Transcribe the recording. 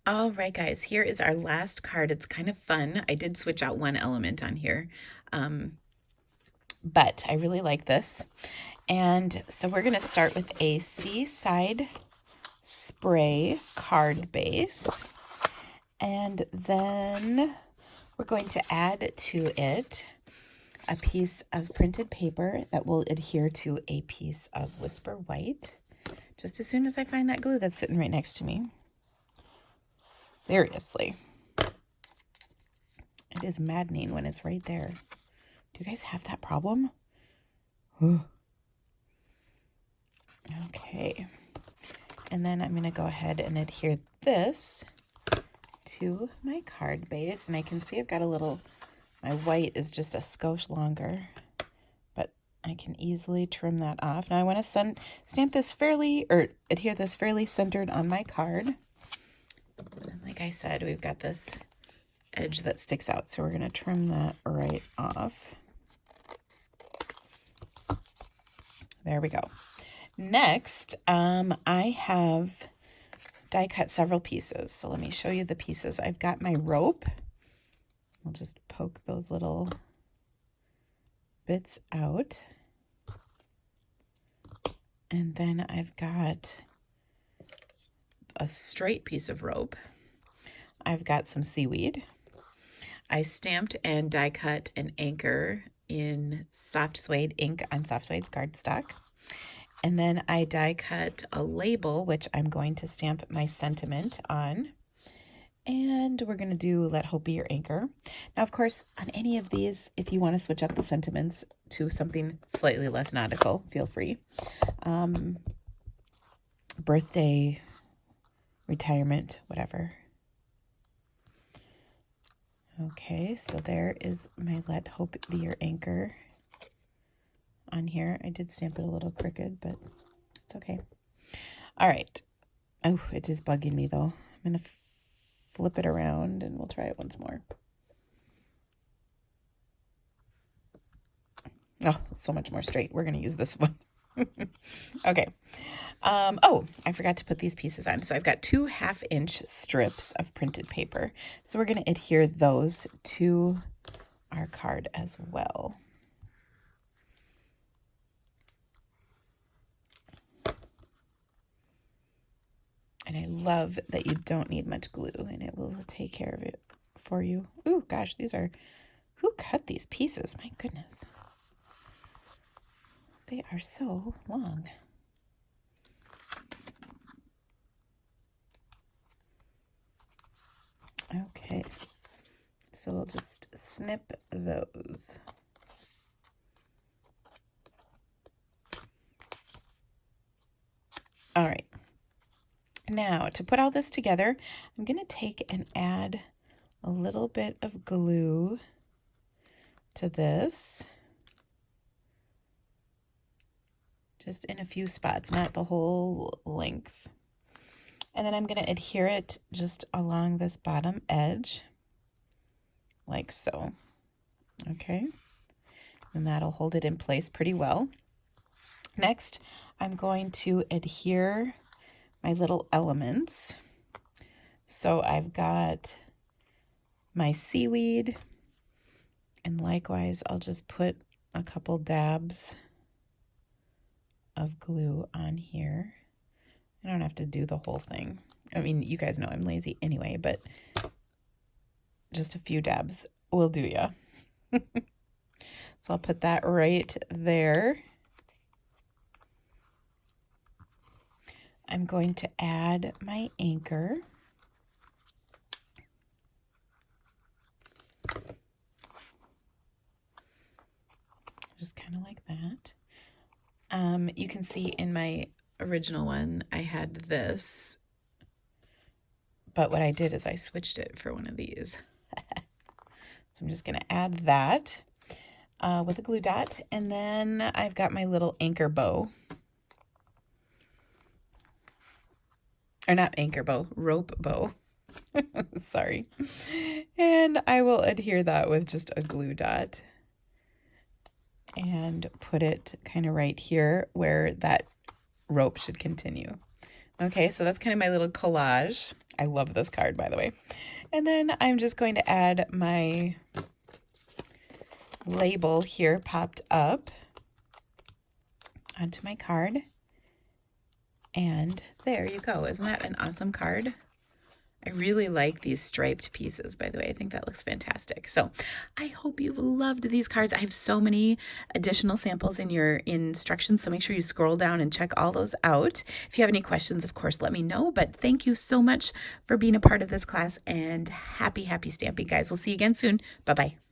All right, guys, here is our last card. It's kind of fun. I did switch out one element on here, but I really like this. And so we're going to start with a Seaside Spray card base. And then we're going to add to it a piece of printed paper that will adhere to a piece of Whisper White. Just as soon as I find that glue that's sitting right next to me. Seriously. It is maddening when it's right there. Do you guys have that problem? Okay. And then I'm going to go ahead and adhere this to my card base. And I can see I've got a little, my white is just a skosh longer, but I can easily trim that off. Now I want to stamp this fairly, or adhere this fairly centered on my card. And like I said, we've got this edge that sticks out, so we're going to trim that right off. There we go. Next, I have die cut several pieces. So let me show you the pieces. I've got my rope. I'll just poke those little bits out. And then I've got a straight piece of rope. I've got some seaweed. I stamped and die cut an anchor in soft suede ink on soft suede cardstock. And then I die cut a label, which I'm going to stamp my sentiment on. And we're going to do Let Hope Be Your Anchor. Now, of course, on any of these, if you want to switch up the sentiments to something slightly less nautical, feel free. Birthday, retirement, whatever. Okay, so there is my Let Hope Be Your Anchor on here. I did stamp it a little crooked, but it's okay. All right. Oh, it is bugging me though. I'm going to flip it around and we'll try it once more. Oh, it's so much more straight. We're going to use this one. Okay. Oh, I forgot to put these pieces on. So I've got 2 1/2-inch strips of printed paper. So we're going to adhere those to our card as well. And I love that you don't need much glue and it will take care of it for you. Ooh, gosh, who cut these pieces? My goodness. They are so long. Okay, so we'll just snip those. All right. Now, to put all this together, I'm going to take and add a little bit of glue to this. Just in a few spots, not the whole length. And then I'm going to adhere it just along this bottom edge, like so. Okay. And that'll hold it in place pretty well. Next, I'm going to adhere my little elements. So I've got my seaweed, and likewise, I'll just put a couple dabs of glue on here. I don't have to do the whole thing. I mean, you guys know I'm lazy anyway, but just a few dabs will do ya. So I'll put that right there. I'm going to add my anchor. Just kind of like that. You can see in my original one, I had this, but what I did is I switched it for one of these. So I'm just going to add that with a glue dot, and then I've got my little anchor bow. Or not anchor bow, rope bow. Sorry. And I will adhere that with just a glue dot and put it kind of right here where that rope should continue. Okay, so that's kind of my little collage. I love this card, by the way. And then I'm just going to add my label here popped up onto my card. And there you go. Isn't that an awesome card? I really like these striped pieces, by the way. I think that looks fantastic. So I hope you've loved these cards. I have so many additional samples in your instructions, so make sure you scroll down and check all those out. If you have any questions, of course, let me know. But thank you so much for being a part of this class, and happy, happy stamping, guys. We'll see you again soon. Bye-bye.